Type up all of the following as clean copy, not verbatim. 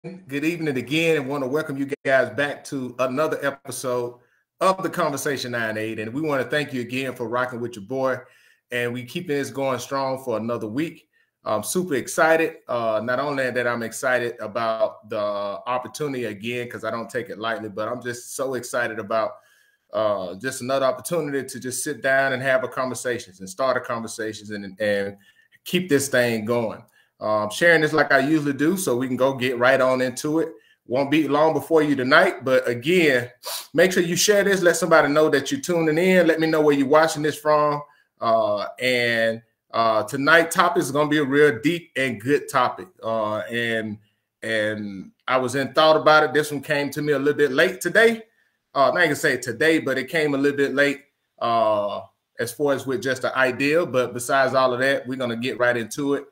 Good evening again, and want to welcome you guys back to another episode of the Conversation 9-8. And we want to thank you again for rocking with your boy. And we keeping this going strong for another week. I'm super excited. Not only that I'm excited about the opportunity again, because I don't take it lightly, but I'm just so excited about just another opportunity to just sit down and have a conversations and start a conversations and keep this thing going. Sharing this like I usually do, so we can go get right on into it. Won't be long before you tonight, but again, make sure you share this. Let somebody know that you're tuning in. Let me know where you're watching this from. Tonight's topic is going to be a real deep and good topic. And I was in thought about it. This one came to me a little bit late today. I ain't gonna say today, but it came a little bit late as far as with just the idea. But besides all of that, we're going to get right into it.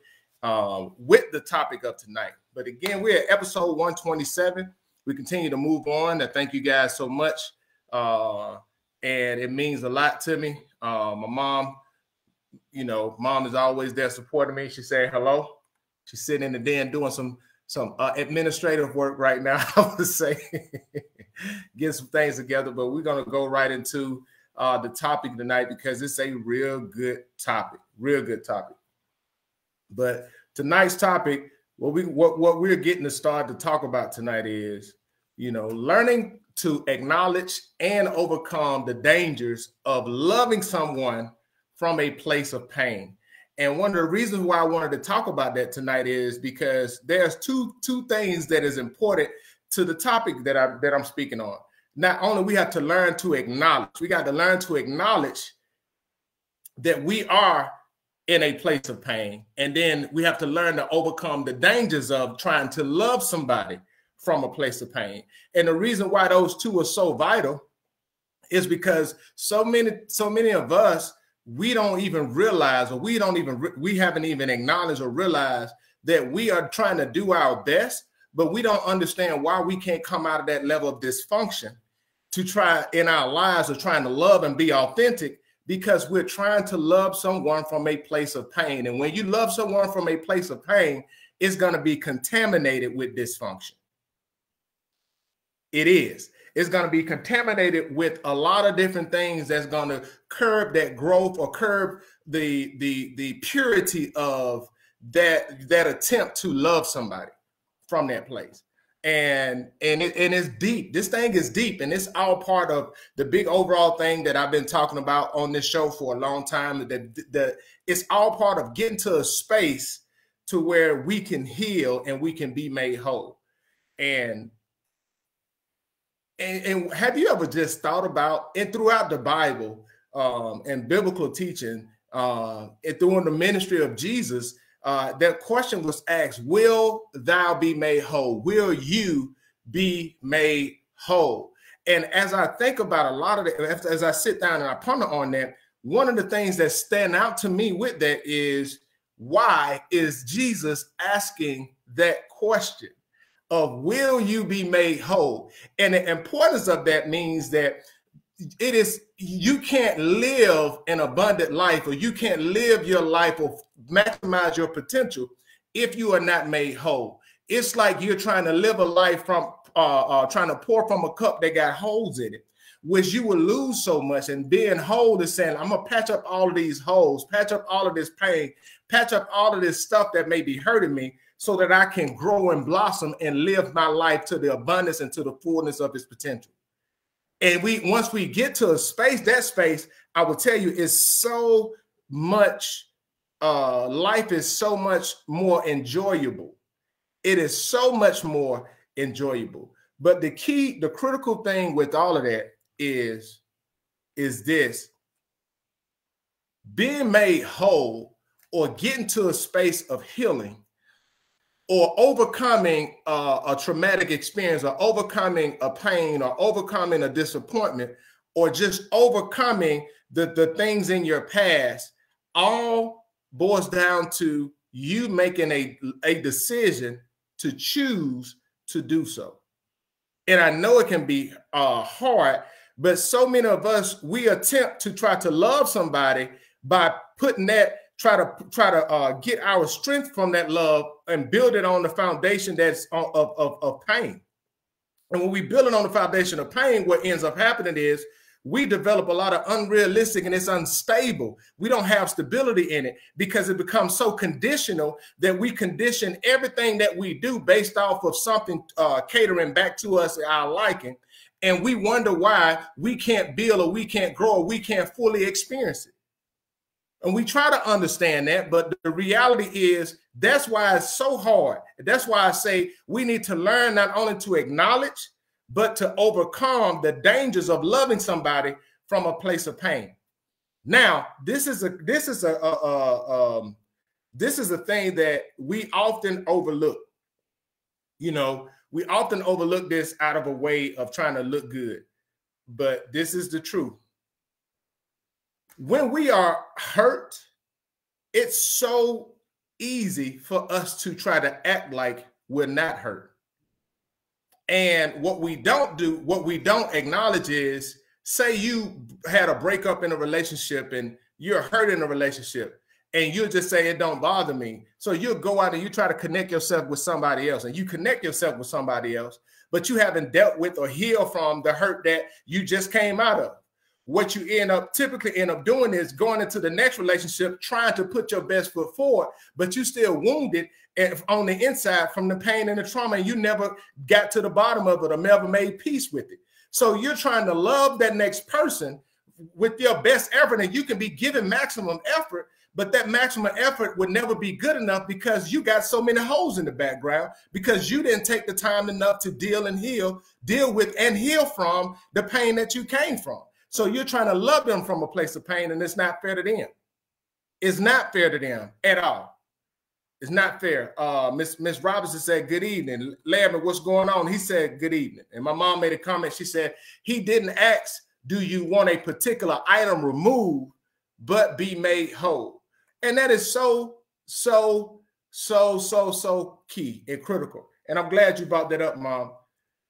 With the topic of tonight. But again, we're at episode 127. We continue to move on. I thank you guys so much. And it means a lot to me. My mom, mom is always there supporting me. She said hello. She's sitting in the den doing some administrative work right now, I would say. Getting some things together. But we're going to go right into the topic tonight because it's a real good topic. Real good topic. But tonight's topic, what we're getting to start to talk about tonight is, learning to acknowledge and overcome the dangers of loving someone from a place of pain. And one of the reasons why I wanted to talk about that tonight is because there's two things that is important to the topic that I'm speaking on. Not only we have to learn to acknowledge, we got to learn to acknowledge that we are in a place of pain. And then we have to learn to overcome the dangers of trying to love somebody from a place of pain. And the reason why those two are so vital is because so many of us, we don't even realize, or we haven't even acknowledged or realized that we are trying to do our best, but we don't understand why we can't come out of that level of dysfunction to try in our lives of trying to love and be authentic, because we're trying to love someone from a place of pain. And when you love someone from a place of pain, it's going to be contaminated with dysfunction. It is. It's going to be contaminated with a lot of different things that's going to curb that growth or curb the purity of that attempt to love somebody from that place. And it's deep. This thing is deep, and it's all part of the big overall thing that I've been talking about on this show for a long time. That it's all part of getting to a space to where we can heal and we can be made whole. And have you ever just thought about, and throughout the Bible and biblical teaching, and through the ministry of Jesus, that question was asked, will thou be made whole? Will you be made whole? And as I think about a lot of it, as I sit down and I ponder on that, one of the things that stand out to me with that is, why is Jesus asking that question of will you be made whole? And the importance of that means that it is, you can't live an abundant life, or you can't live your life or maximize your potential if you are not made whole. It's like you're trying to live a life from trying to pour from a cup that got holes in it, which you will lose so much. And being whole is saying, I'm gonna patch up all of these holes, patch up all of this pain, patch up all of this stuff that may be hurting me, so that I can grow and blossom and live my life to the abundance and to the fullness of its potential. And once we get to a space, that space, I will tell you, is so much, life is so much more enjoyable. It is so much more enjoyable. But the critical thing with all of that is this: being made whole, or getting to a space of healing, or overcoming a traumatic experience, or overcoming a pain, or overcoming a disappointment, or just overcoming the things in your past, all boils down to you making a decision to choose to do so. And I know it can be hard, but so many of us, we attempt to try to love somebody by putting that get our strength from that love and build it on the foundation that's of pain. And when we build it on the foundation of pain, what ends up happening is we develop a lot of unrealistic, and it's unstable. We don't have stability in it because it becomes so conditional that we condition everything that we do based off of something catering back to us, our liking. And we wonder why we can't build, or we can't grow, or we can't fully experience it. And we try to understand that, but the reality is that's why it's so hard. That's why I say we need to learn not only to acknowledge, but to overcome the dangers of loving somebody from a place of pain. Now, this is a thing that we often overlook. You know, we often overlook this out of a way of trying to look good, but this is the truth. When we are hurt, it's so easy for us to try to act like we're not hurt. And what we don't acknowledge is, say you had a breakup in a relationship and you're hurt in a relationship, and you'll just say, it don't bother me. So you'll go out and you try to connect yourself with somebody else, and you connect yourself with somebody else, but you haven't dealt with or healed from the hurt that you just came out of. What you typically end up doing is going into the next relationship, trying to put your best foot forward, but you still wounded on the inside from the pain and the trauma, and you never got to the bottom of it or never made peace with it. So you're trying to love that next person with your best effort, and you can be given maximum effort, but that maximum effort would never be good enough because you got so many holes in the background, because you didn't take the time enough to deal with and heal from the pain that you came from. So you're trying to love them from a place of pain, and it's not fair to them. It's not fair to them at all. It's not fair. Miss Robinson said, good evening. Larry, what's going on? He said, good evening. And my mom made a comment. She said, he didn't ask, do you want a particular item removed, but be made whole? And that is so key and critical. And I'm glad you brought that up, Mom,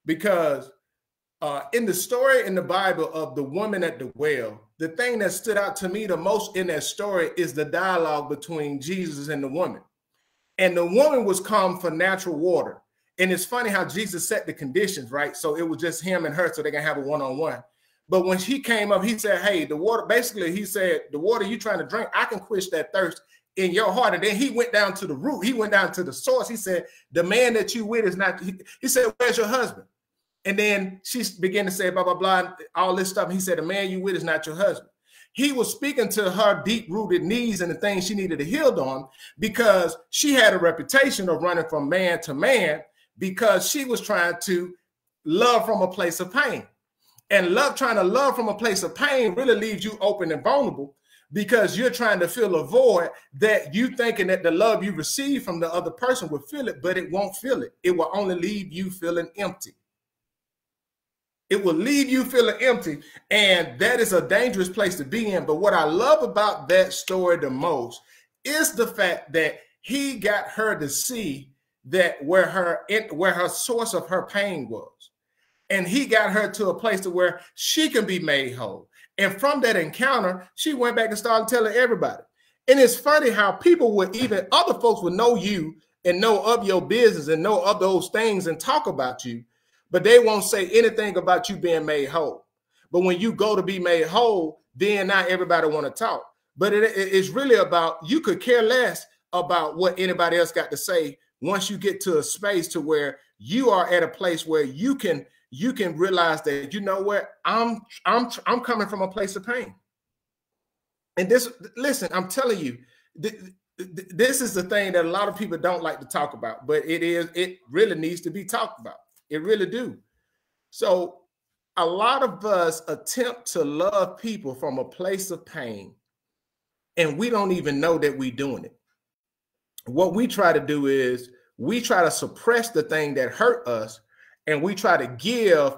because in the story in the Bible of the woman at the well, the thing that stood out to me the most in that story is the dialogue between Jesus and the woman. And the woman was come for natural water. And it's funny how Jesus set the conditions, right? So it was just him and her so they can have a one-on-one. But when she came up, he said, hey, the water, basically, he said, the water you trying to drink, I can quench that thirst in your heart. And then he went down to the root. He went down to the source. He said, the man that you with is not, he said, where's your husband? And then she began to say, blah, blah, blah, all this stuff. He said, the man you with is not your husband. He was speaking to her deep-rooted needs and the things she needed to heal on, because she had a reputation of running from man to man because she was trying to love from a place of pain. And trying to love from a place of pain really leaves you open and vulnerable, because you're trying to fill a void that you thinking that the love you receive from the other person will fill it, but it won't fill it. It will only leave you feeling empty. It will leave you feeling empty, and that is a dangerous place to be in. But what I love about that story the most is the fact that he got her to see that where her source of her pain was. And he got her to a place to where she can be made whole. And from that encounter, she went back and started telling everybody. And it's funny how people would, even other folks would know you and know of your business and know of those things and talk about you, but they won't say anything about you being made whole. But when you go to be made whole, then now everybody want to talk. But it's really about, you could care less about what anybody else got to say once you get to a space to where you are at a place where you can realize that, you know what, I'm coming from a place of pain. And this, listen, I'm telling you, this is the thing that a lot of people don't like to talk about, but it really needs to be talked about. It really do. So a lot of us attempt to love people from a place of pain, and we don't even know that we're doing it. What we try to do is we try to suppress the thing that hurt us, and we try to give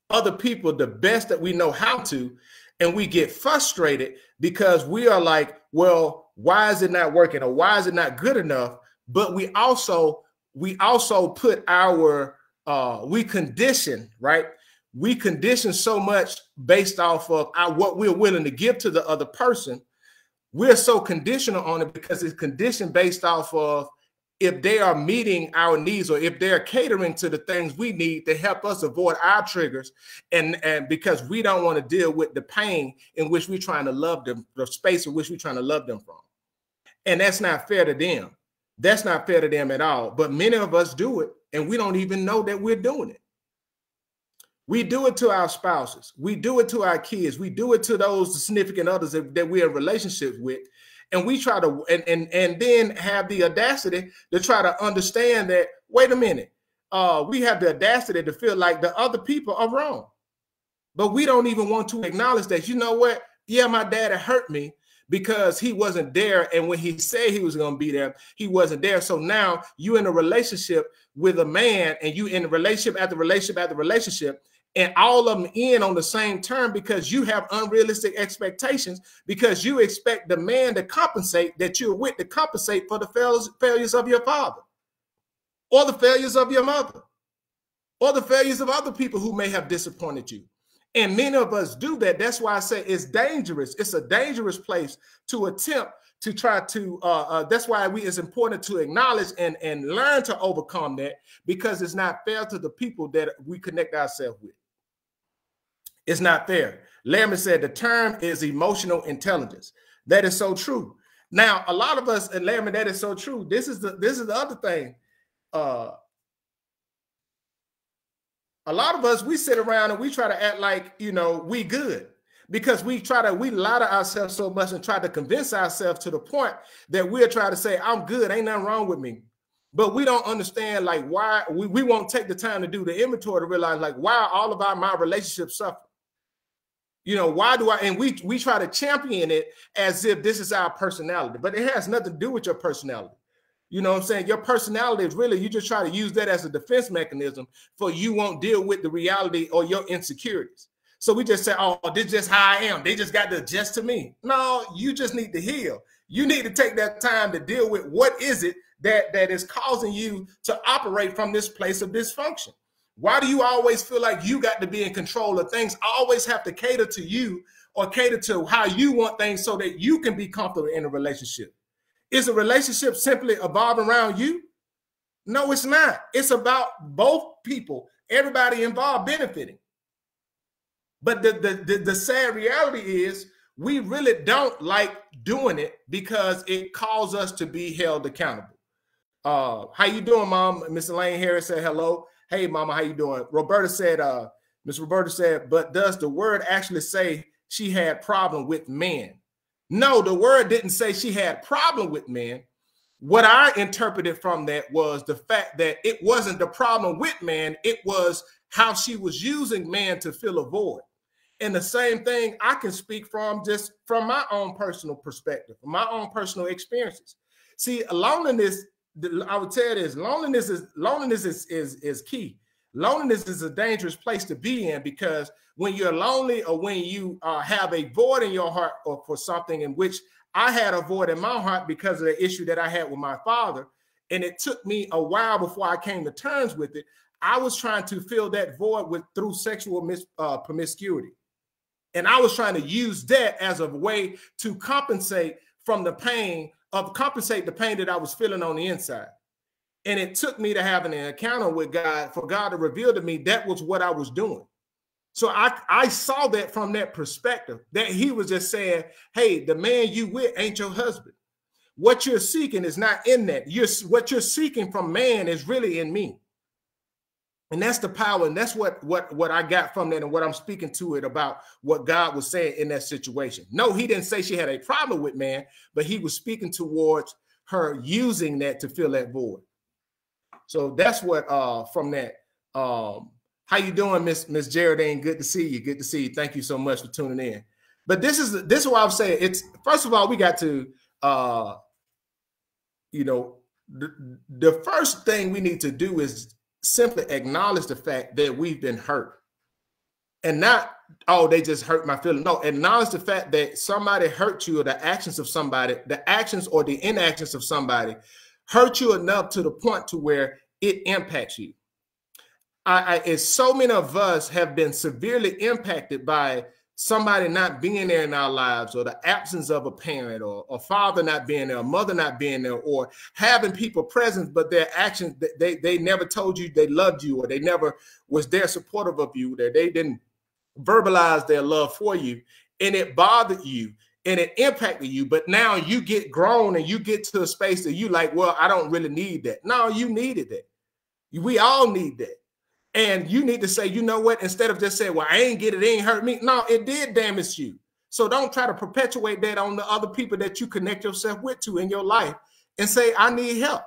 other people the best that we know how to, and we get frustrated because we are like, well, why is it not working, or why is it not good enough? But we also put our, we condition, right? We condition so much based off of what we're willing to give to the other person. We're so conditional on it because it's conditioned based off of if they are meeting our needs or if they're catering to the things we need to help us avoid our triggers, and because we don't want to deal with the pain in which we're trying to love them, the space in which we're trying to love them from. And that's not fair to them. That's not fair to them at all. But many of us do it, and we don't even know that we're doing it. We do it to our spouses. We do it to our kids. We do it to those significant others that we're in relationships with. And we try to, and then have the audacity to try to understand that, wait a minute, we have the audacity to feel like the other people are wrong. But we don't even want to acknowledge that, you know what? Yeah, my daddy hurt me because he wasn't there. And when he said he was going to be there, he wasn't there. So now you in a relationship with a man, and you in a relationship after relationship after relationship, and all of them in on the same term because you have unrealistic expectations, because you expect the man to compensate that you're with, to compensate for the failures of your father, or the failures of your mother, or the failures of other people who may have disappointed you. And many of us do that. That's why I say it's dangerous. It's a dangerous place to attempt to try to, that's why it's important to acknowledge and learn to overcome that, because it's not fair to the people that we connect ourselves with. It's not fair. Laramie said the term is emotional intelligence. That is so true. Now, a lot of us, and Laramie, that is so true. This is the other thing. A lot of us, we sit around and we try to act like, you know, we good, because we lie to ourselves so much and try to convince ourselves to the point that we're trying to say, I'm good, ain't nothing wrong with me. But we don't understand, like, why we won't take the time to do the inventory to realize, like, why all of my relationships suffer. You know, why do I, and we try to champion it as if this is our personality, but it has nothing to do with your personality. You know what I'm saying? Your personality is really, you just try to use that as a defense mechanism for you won't deal with the reality or your insecurities. So we just say, oh, this is just how I am. They just got to adjust to me. No, you just need to heal. You need to take that time to deal with what is it that is causing you to operate from this place of dysfunction. Why do you always feel like you got to be in control of things? Always have to cater to you or cater to how you want things so that you can be comfortable in a relationship. Is a relationship simply evolving around you? No, it's not. It's about both people, everybody involved benefiting. But the sad reality is we really don't like doing it because it calls us to be held accountable. How you doing, Mom? Miss Elaine Harris said hello. Hey, Mama, how you doing? Roberta said, Miss Roberta said, but does the word actually say she had problem with men? No, the word didn't say she had problem with men. What I interpreted from that was the fact that it wasn't the problem with man. It was how she was using man to fill a void. And the same thing I can speak from just from my own personal perspective, my own personal experiences. See, loneliness, I would tell you this, loneliness is key. Loneliness is a dangerous place to be in, because when you're lonely or when you have a void in your heart or for something, in which I had a void in my heart because of the issue that I had with my father, and it took me a while before I came to terms with it. I was trying to fill that void through sexual promiscuity. And I was trying to use that as a way to compensate from the pain compensate the pain that I was feeling on the inside. And it took me to having an encounter with God, for God to reveal to me that was what I was doing. So I saw that from that perspective, that he was just saying, hey, the man you with ain't your husband. What you're seeking is not in that. What you're seeking from man is really in me. And that's the power. And that's what I got from that, and what I'm speaking to it about what God was saying in that situation. No, he didn't say she had a problem with man, but he was speaking towards her using that to fill that void. So that's what from that. How you doing, Miss Geraldine? Good to see you. Good to see you. Thank you so much for tuning in. But this is what I'm saying. It's, first of all, we got to the first thing we need to do is simply acknowledge the fact that we've been hurt, and not, oh, they just hurt my feelings. No, acknowledge the fact that somebody hurt you, or the actions of somebody, the actions or the inactions of somebody hurt you enough to the point to where it impacts you. And so many of us have been severely impacted by somebody not being there in our lives, or the absence of a parent, or a father not being there, a mother not being there, or having people present, but their actions, they never told you they loved you, or they never was there supportive of you, that they didn't verbalize their love for you, and it bothered you and it impacted you. But now you get grown and you get to a space that you like, well, I don't really need that. No, you needed that. We all need that. And you need to say, you know what, instead of just saying, well, I ain't get it, it ain't hurt me. No, it did damage you. So don't try to perpetuate that on the other people that you connect yourself with to in your life and say, I need help.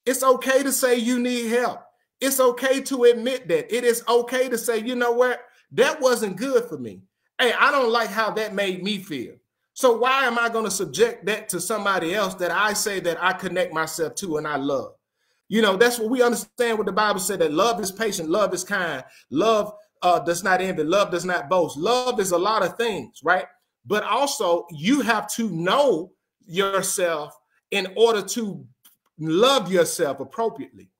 It's okay to say you need help. It's okay to admit that. It is okay to say, you know what, that wasn't good for me. Hey, I don't like how that made me feel. So why am I going to subject that to somebody else that I say that I connect myself to and I love? You know, that's what we understand what the Bible said, that love is patient, love is kind, love does not envy, love does not boast. Love is a lot of things, right? But also you have to know yourself in order to love yourself appropriately.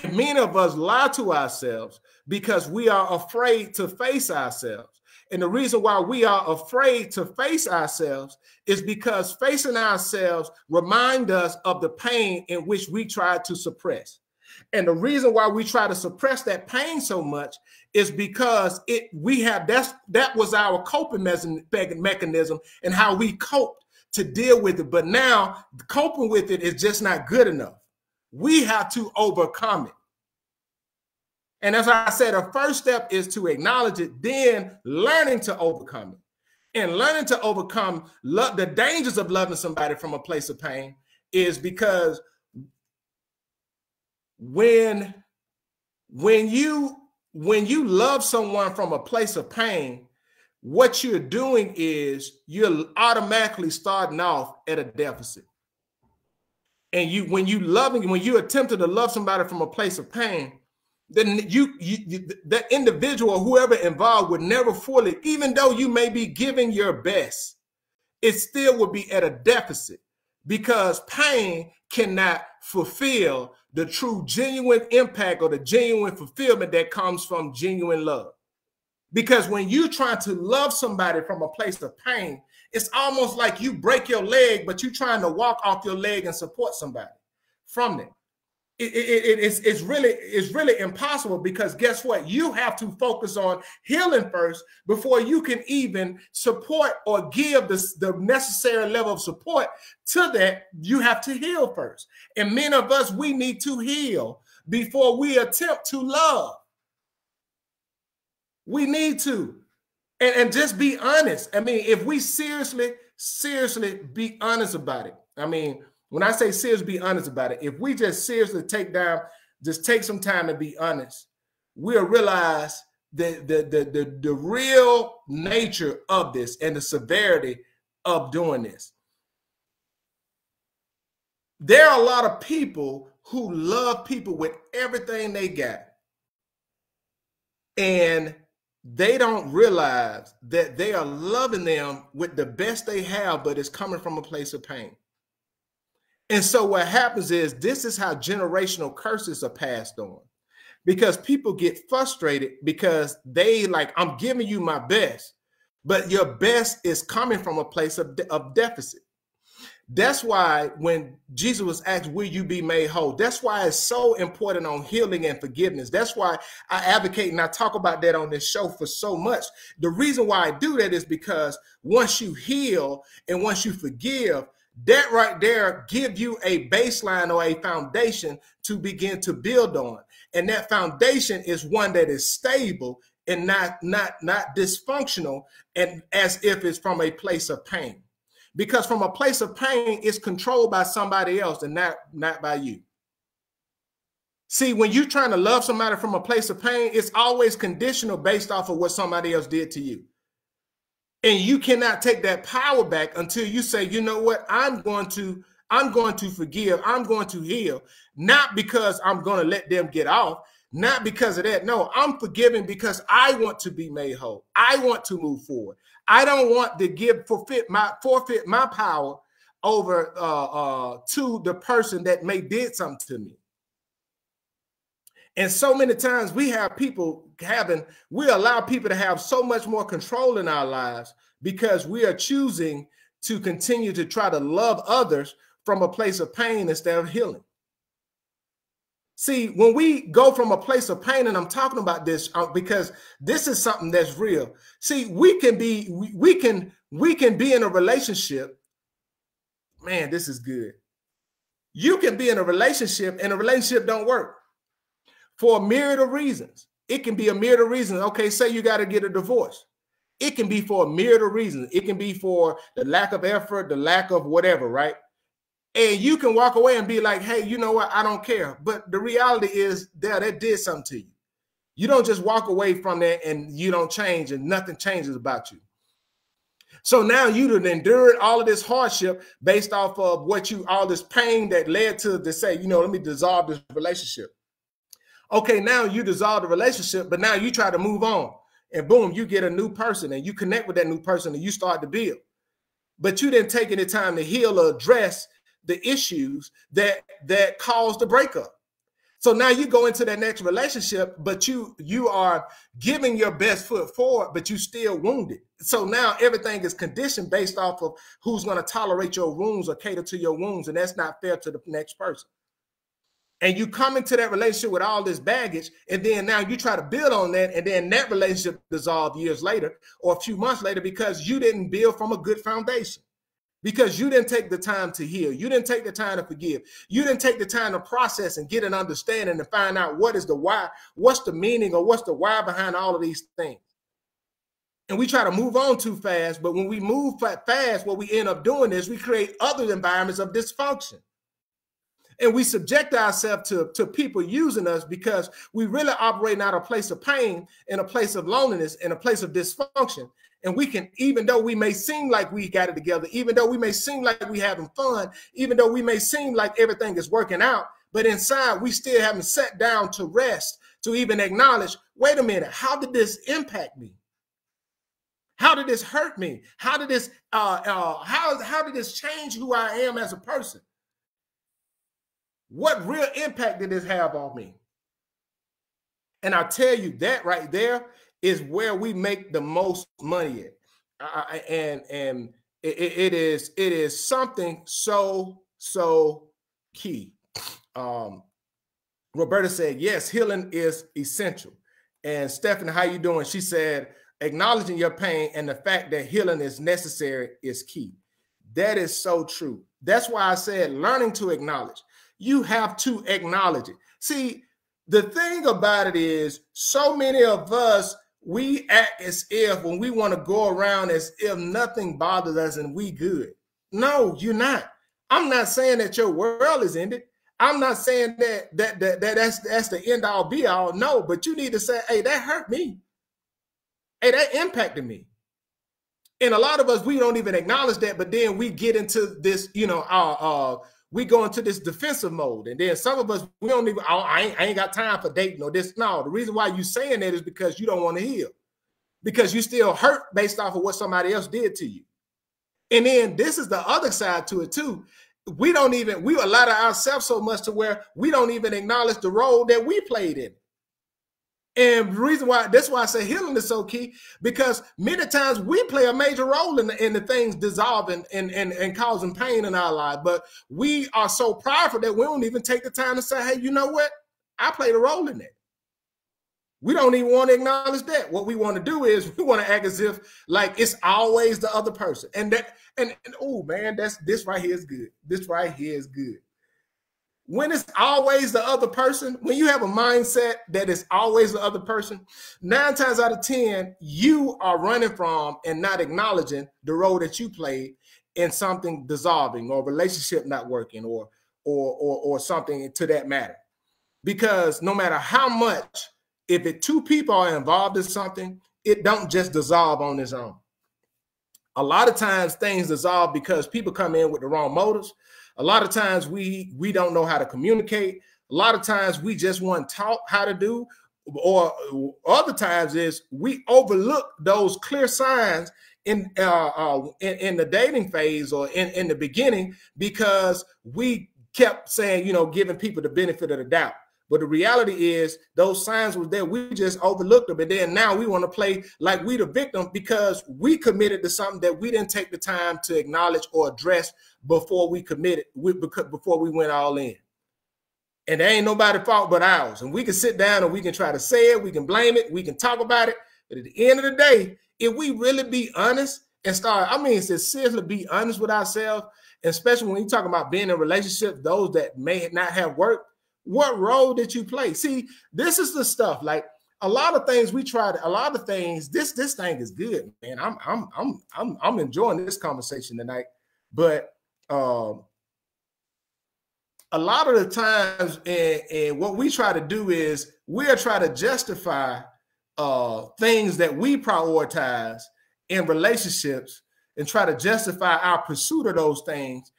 And many of us lie to ourselves because we are afraid to face ourselves. And the reason why we are afraid to face ourselves is because facing ourselves reminds us of the pain in which we try to suppress. And the reason why we try to suppress that pain so much is because that was our coping mechanism and how we coped to deal with it. But now coping with it is just not good enough. We have to overcome it. And as I said, the first step is to acknowledge it, then learning to overcome it. And learning to overcome the dangers of loving somebody from a place of pain is because when you love someone from a place of pain, what you're doing is you're automatically starting off at a deficit. And when you attempted to love somebody from a place of pain, then that individual or whoever involved would never fully, even though you may be giving your best, it still would be at a deficit, because pain cannot fulfill the true genuine impact or the genuine fulfillment that comes from genuine love. Because when you try to love somebody from a place of pain, it's almost like you break your leg, but you're trying to walk off your leg and support somebody from them. It's really impossible, because guess what? You have to focus on healing first before you can even support or give the necessary level of support to that. You have to heal first. And many of us, we need to heal before we attempt to love. We need to. And just be honest. I mean, if we seriously be honest about it. I mean, when I say seriously be honest about it, if we just seriously take some time to be honest, we'll realize the real nature of this and the severity of doing this. There are a lot of people who love people with everything they got, and they don't realize that they are loving them with the best they have, but it's coming from a place of pain. And so what happens is, this is how generational curses are passed on, because people get frustrated because they like, I'm giving you my best, but your best is coming from a place of deficit. That's why when Jesus was asked, will you be made whole? That's why it's so important on healing and forgiveness. That's why I advocate and I talk about that on this show for so much. The reason why I do that is because once you heal and once you forgive, that right there give you a baseline or a foundation to begin to build on. And that foundation is one that is stable and not dysfunctional, and as if it's from a place of pain. Because from a place of pain, it's controlled by somebody else and not by you. See, when you're trying to love somebody from a place of pain, it's always conditional based off of what somebody else did to you. And you cannot take that power back until you say, you know what, I'm going to forgive, I'm going to heal, not because I'm going to let them get off, not because of that. No, I'm forgiving because I want to be made whole. I want to move forward. I don't want to forfeit my power over to the person that may did something to me. And so many times we have people we allow people to have so much more control in our lives because we are choosing to continue to try to love others from a place of pain instead of healing. See, when we go from a place of pain, and I'm talking about this because this is something that's real. See, we can be in a relationship. Man, this is good. You can be in a relationship and a relationship don't work for a myriad of reasons. It can be a myriad of reasons. Okay, say you got to get a divorce. It can be for a myriad of reasons. It can be for the lack of effort, the lack of whatever, right? And you can walk away and be like, hey, you know what? I don't care. But the reality is that did something to you. You don't just walk away from that and you don't change and nothing changes about you. So now you'd have endured all of this hardship based off of all this pain that led to say, you know, let me dissolve this relationship. Okay, now you dissolve the relationship, but now you try to move on. And boom, you get a new person and you connect with that new person and you start to build. But you didn't take any time to heal or address the issues that caused the breakup. So now you go into that next relationship, but you are giving your best foot forward, but you still wounded. So now everything is conditioned based off of who's going to tolerate your wounds or cater to your wounds, and that's not fair to the next person. And you come into that relationship with all this baggage, and then now you try to build on that, and then that relationship dissolved years later or a few months later because you didn't build from a good foundation. Because you didn't take the time to heal. You didn't take the time to forgive. You didn't take the time to process and get an understanding and find out what is the why, what's the meaning or what's the why behind all of these things. And we try to move on too fast, but when we move fast, what we end up doing is we create other environments of dysfunction. And we subject ourselves to people using us because we really operate out of a place of pain, in a place of loneliness, in a place of dysfunction. And we can, even though we may seem like we got it together, even though we may seem like we having fun, even though we may seem like everything is working out, but inside we still haven't sat down to rest, to even acknowledge, wait a minute, how did this impact me? How did this hurt me? How did this how did this change who I am as a person? What real impact did this have on me? And I tell you, that right there is where we make the most money at. And it is something so key. Roberta said, yes, healing is essential. And Stephanie, how you doing? She said, acknowledging your pain and the fact that healing is necessary is key. That is so true. That's why I said learning to acknowledge. You have to acknowledge it. See, the thing about it is so many of us, we act as if when we want to go around as if nothing bothers us and we good. No, you're not. I'm not saying that your world is ended. I'm not saying that's the end all be all. No, but you need to say, hey, that hurt me. Hey, that impacted me. And a lot of us, we don't even acknowledge that, but then we get into this, you know, we go into this defensive mode. And then some of us, we don't even, I ain't got time for dating or this. No, the reason why you saying that is because you don't want to heal. Because you still hurt based off of what somebody else did to you. And then this is the other side to it too. We allow ourselves so much to where we don't even acknowledge the role that we played in. And the reason why, that's why I say healing is so key, because many times we play a major role in the things dissolving and causing pain in our life. But we are so prideful that we don't even take the time to say, hey, you know what? I played a role in that. We don't even want to acknowledge that. What we want to do is we want to act as if like it's always the other person. And oh man, this right here is good. This right here is good. When it's always the other person, when you have a mindset that it's always the other person, 9 times out of 10, you are running from and not acknowledging the role that you played in something dissolving or relationship not working or something to that matter. Because no matter how much, if 2 people are involved in something, it don't just dissolve on its own. A lot of times things dissolve because people come in with the wrong motives. A lot of times we don't know how to communicate. A lot of times we just weren't taught how to do, or other times is we overlook those clear signs in the dating phase or in the beginning because we kept saying, you know, giving people the benefit of the doubt. But the reality is those signs was there. We just overlooked them. And then now we want to play like we the victim because we committed to something that we didn't take the time to acknowledge or address before we committed, before we went all in. And there ain't nobody's fault but ours. And we can sit down and we can try to say it. We can blame it. We can talk about it. But at the end of the day, if we really be honest and start, seriously be honest with ourselves, especially when you talk about being in relationships, those that may not have worked, what role did you play? See, this is the stuff. Like a lot of things we tried. A lot of things. This thing is good, man. I'm enjoying this conversation tonight. But a lot of the times, and what we try to do is we'll try to justify things that we prioritize in relationships and try to justify our pursuit of those things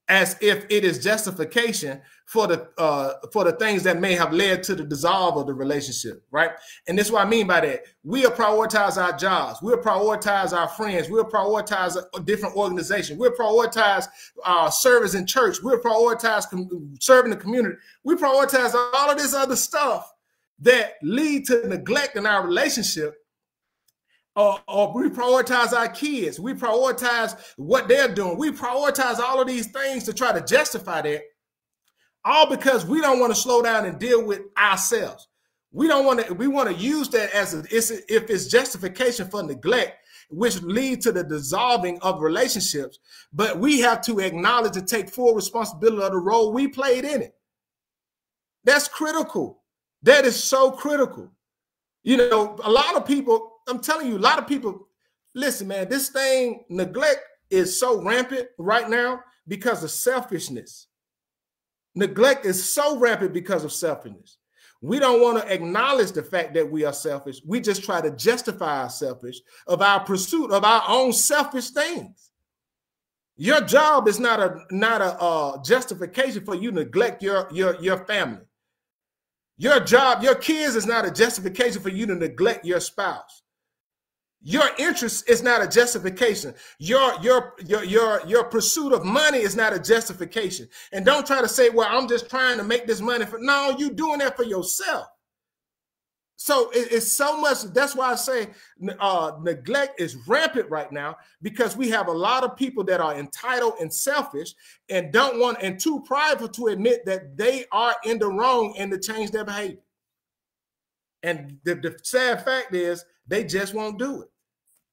as if it is justification for the things that may have led to the dissolve of the relationship, right? And this is what I mean by that. We'll prioritize our jobs. We'll prioritize our friends. We'll prioritize a different organization. We'll prioritize service in church. We'll prioritize serving the community. We prioritize all of this other stuff that lead to neglect in our relationship. Or we prioritize our kids. We prioritize what they're doing. We prioritize all of these things to try to justify that, all because we don't want to slow down and deal with ourselves. We don't want to. We want to use that as if it's justification for neglect, which lead to the dissolving of relationships. But we have to acknowledge and take full responsibility of the role we played in it. That's critical. That is so critical. You know, a lot of people. I'm telling you, a lot of people, listen, man, this thing, neglect is so rampant right now because of selfishness. Neglect is so rampant because of selfishness. We don't want to acknowledge the fact that we are selfish. We just try to justify our selfish of our pursuit of our own selfish things. Your job is not a justification for you to neglect your family. Your job, your kids is not a justification for you to neglect your spouse. Your interest is not a justification. Your pursuit of money is not a justification. And don't try to say, well, I'm just trying to make this money for. No, you're doing that for yourself. So it's so much. That's why I say neglect is rampant right now, because we have a lot of people that are entitled and selfish and don't want and too prideful to admit that they are in the wrong and to change their behavior. And the sad fact is they just won't do it.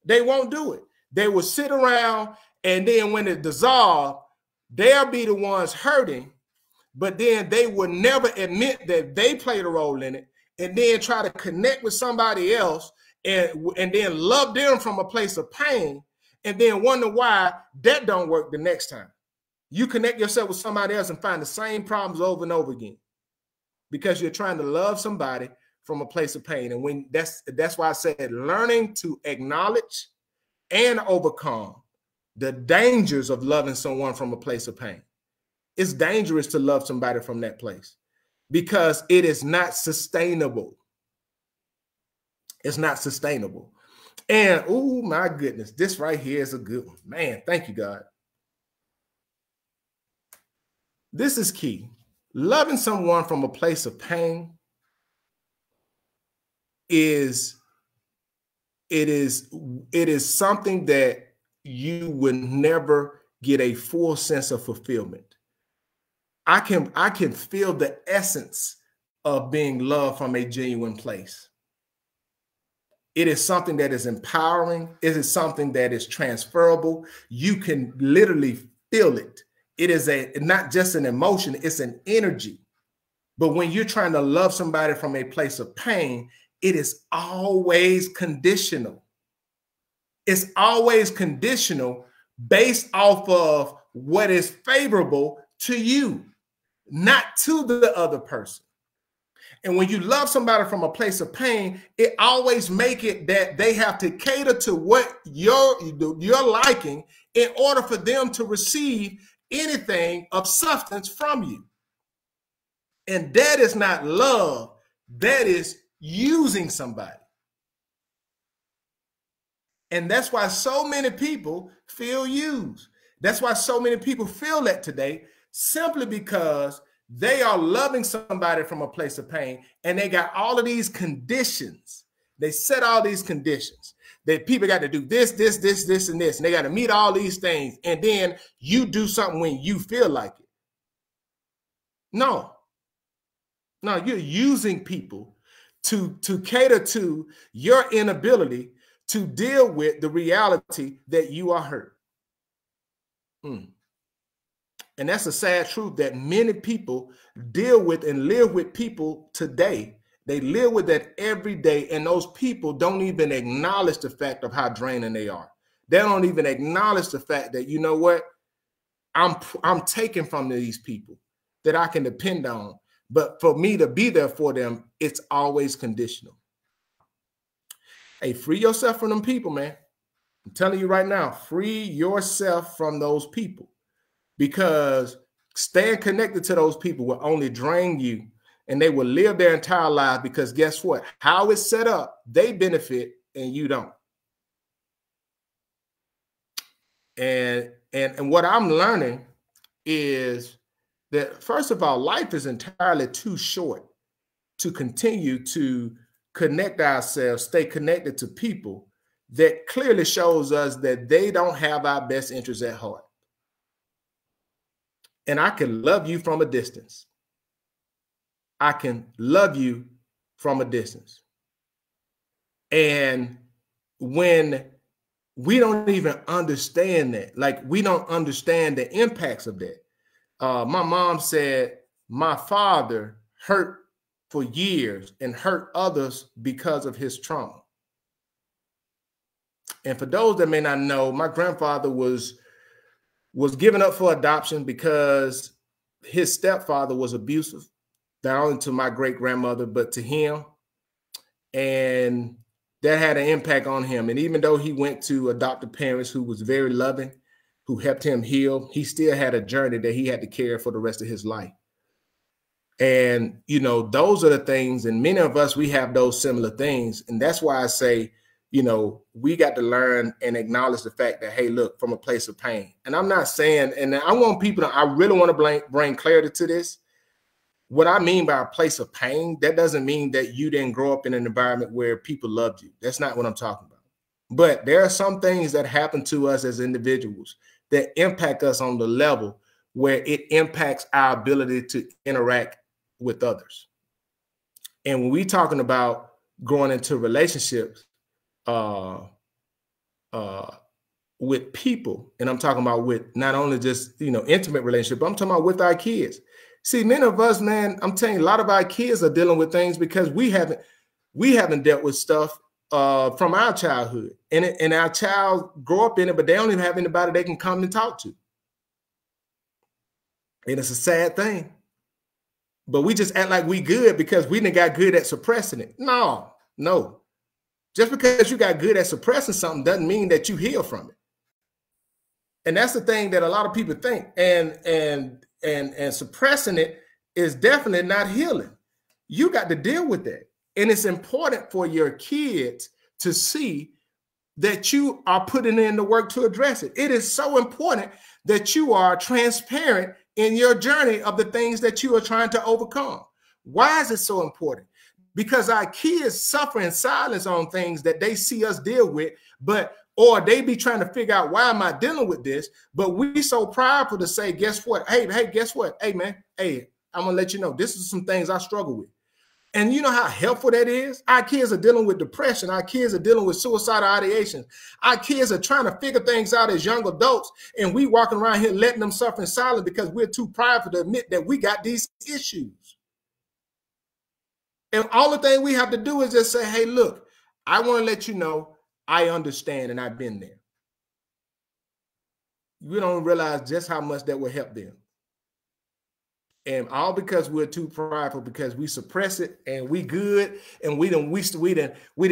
They won't do it. They will sit around, and then when it dissolves, they'll be the ones hurting, but then they will never admit that they played a role in it, and then try to connect with somebody else and then love them from a place of pain, and then wonder why that don't work the next time. You connect yourself with somebody else and find the same problems over and over again because you're trying to love somebody from a place of pain. And when that's why I said learning to acknowledge and overcome the dangers of loving someone from a place of pain. It's dangerous to love somebody from that place because it is not sustainable. It's not sustainable. And oh my goodness, this right here is a good one. Man, thank you, God. This is key. Loving someone from a place of pain is something that you would never get a full sense of fulfillment. I can feel the essence of being loved from a genuine place. It is something that is empowering. It is something that is transferable. You can literally feel it. It is not just an emotion, it's an energy. But when you're trying to love somebody from a place of pain, it is always conditional. It's always conditional based off of what is favorable to you, not to the other person. And when you love somebody from a place of pain, it always make it that they have to cater to what you're liking in order for them to receive anything of substance from you. And that is not love. That is using somebody. And that's why so many people feel used. That's why so many people feel that today, simply because They are loving somebody from a place of pain, and they got all of these conditions. They set all these conditions that people got to do this, this, this, this, and this, and they got to meet all these things. And then you do something when you feel like it. No, you're using people to cater to your inability to deal with the reality that you are hurt. And that's a sad truth that many people deal with and live with people today. They live with that every day, and those people don't even acknowledge the fact of how draining they are. They don't even acknowledge the fact that, you know what, I'm taken from these people that I can depend on. But for me to be there for them, it's always conditional. Hey, free yourself from them people, man. I'm telling you right now, free yourself from those people, because staying connected to those people will only drain you, and they will live their entire life, because guess what? How it's set up, they benefit and you don't. And what I'm learning is that, first of all, life is entirely too short to continue to connect ourselves, stay connected to people that clearly shows us that they don't have our best interests at heart. And I can love you from a distance. I can love you from a distance. And when we don't even understand that, like we don't understand the impacts of that. My mom said my father hurt for years and hurt others because of his trauma. And for those that may not know, my grandfather was given up for adoption because his stepfather was abusive, not only to my great grandmother, but to him. And that had an impact on him. And even though he went to adoptive parents who was very loving, who helped him heal, he still had a journey that he had to carry for the rest of his life. And, you know, those are the things, and many of us, we have those similar things. And that's why I say, you know, we got to learn and acknowledge the fact that, hey, look, from a place of pain. And I'm not saying, and I want people to, I really want to bring clarity to this. What I mean by a place of pain, that doesn't mean that you didn't grow up in an environment where people loved you. That's not what I'm talking about. But there are some things that happen to us as individuals that impact us on the level where it impacts our ability to interact with others. And when we're talking about growing into relationships with people, and I'm talking about with not only just, you know, intimate relationship, but I'm talking about with our kids. See, many of us, man, I'm telling you, a lot of our kids are dealing with things because we haven't dealt with stuff from our childhood, and our child grow up in it, but they don't even have anybody they can come and talk to. And it's a sad thing. But we just act like we good because we didn't got good at suppressing it. No. Just because you got good at suppressing something doesn't mean that you heal from it. And that's the thing that a lot of people think. And suppressing it is definitely not healing. You got to deal with that. And it's important for your kids to see that you are putting in the work to address it. It is so important that you are transparent in your journey of the things that you are trying to overcome. Why is it so important? Because our kids suffer in silence on things that they see us deal with, or they be trying to figure out, why am I dealing with this? But we so prideful to say, guess what? Hey, guess what? Hey, man, hey, I'm going to let you know, this is some things I struggle with. And you know how helpful that is? Our kids are dealing with depression. Our kids are dealing with suicidal ideation. Our kids are trying to figure things out as young adults, and we walking around here letting them suffer in silence because we're too prideful to admit that we got these issues. And all the thing we have to do is just say, hey, look, I want to let you know I understand and I've been there. We don't realize just how much that will help them. And all because we're too prideful, because we suppress it and we good, and we done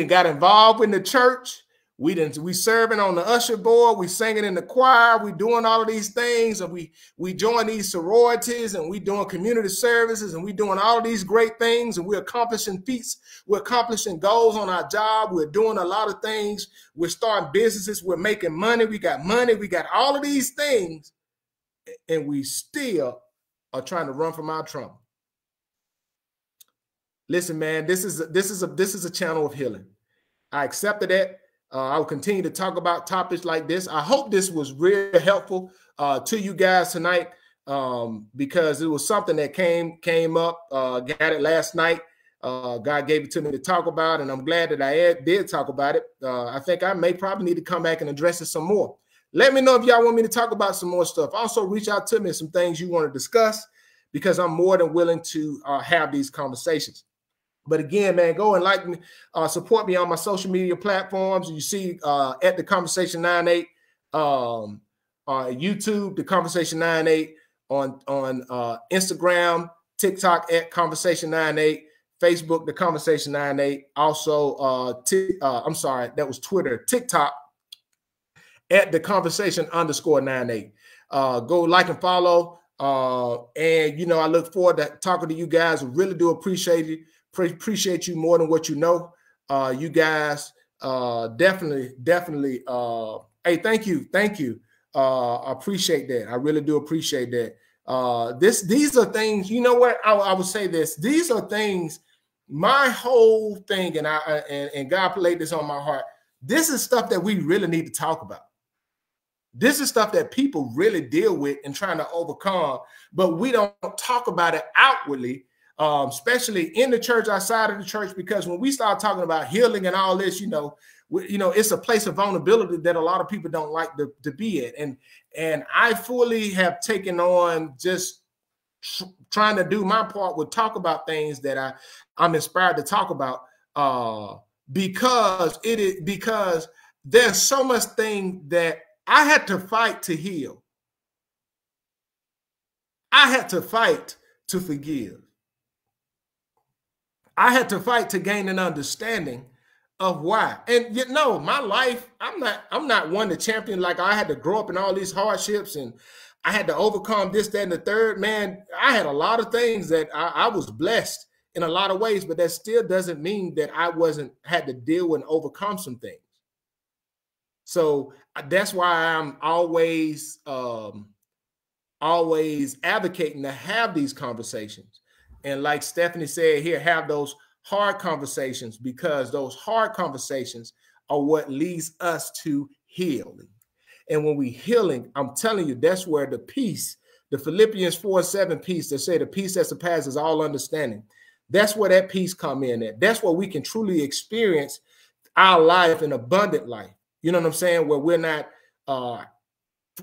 got involved in the church. We serving on the usher board, we singing in the choir, we doing all of these things, and we join these sororities, and we doing community services, and we doing all of these great things, and we're accomplishing feats, we're accomplishing goals on our job, we're doing a lot of things, we're starting businesses, we're making money, we got all of these things, and we still or trying to run from our trauma. Listen, man, this is a channel of healing. I accepted that. I will continue to talk about topics like this. I hope this was really helpful to you guys tonight, because it was something that came up. Got it last night. God gave it to me to talk about, and I'm glad that I did talk about it. I think I may probably need to come back and address it some more. Let me know if y'all want me to talk about some more stuff. Also, reach out to me some things you want to discuss, because I'm more than willing to have these conversations. But again, man, go and like me, support me on my social media platforms. You see at The Conversation 98, YouTube, The Conversation 98, on Instagram, TikTok at Conversation 98, Facebook, The Conversation 98. Also, I'm sorry, that was Twitter, TikTok at The Conversation _98. Go like and follow. And, you know, I look forward to talking to you guys. I really do appreciate you more than what you know. You guys definitely hey, thank you. I appreciate that. I really do appreciate that. These are things, you know what, I would say this, these are things, my whole thing, and God laid this on my heart, this is stuff that we really need to talk about. This is stuff that people really deal with and trying to overcome, but we don't talk about it outwardly, especially in the church, outside of the church, because when we start talking about healing and all this, you know, it's a place of vulnerability that a lot of people don't like to be at. And I fully have taken on just trying to do my part with talk about things that I'm inspired to talk about, because there's so much thing that I had to fight to heal. I had to fight to forgive. I had to fight to gain an understanding of why. And you know, my life, I'm not one to champion. Like, I had to grow up in all these hardships and I had to overcome this, that, and the third. Man, I had a lot of things that I was blessed in a lot of ways, but that still doesn't mean that I had to deal with and overcome some things. So that's why I'm always advocating to have these conversations. And like Stephanie said here, have those hard conversations, because those hard conversations are what leads us to healing. And when we healing, I'm telling you, that's where the peace, the Philippians 4:7 peace, they say the peace that surpasses all understanding, that's where that peace come in at. That's where we can truly experience our life, an abundant life. You know what I'm saying? Where we're not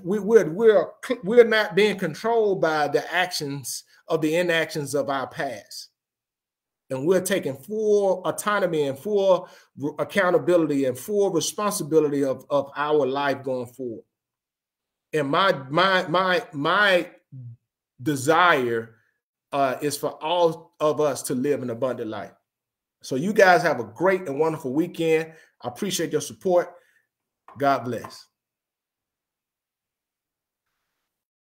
we're not being controlled by the actions of the inactions of our past. And we're taking full autonomy and full accountability and full responsibility of our life going forward. And my desire is for all of us to live an abundant life. So you guys have a great and wonderful weekend. I appreciate your support. God bless.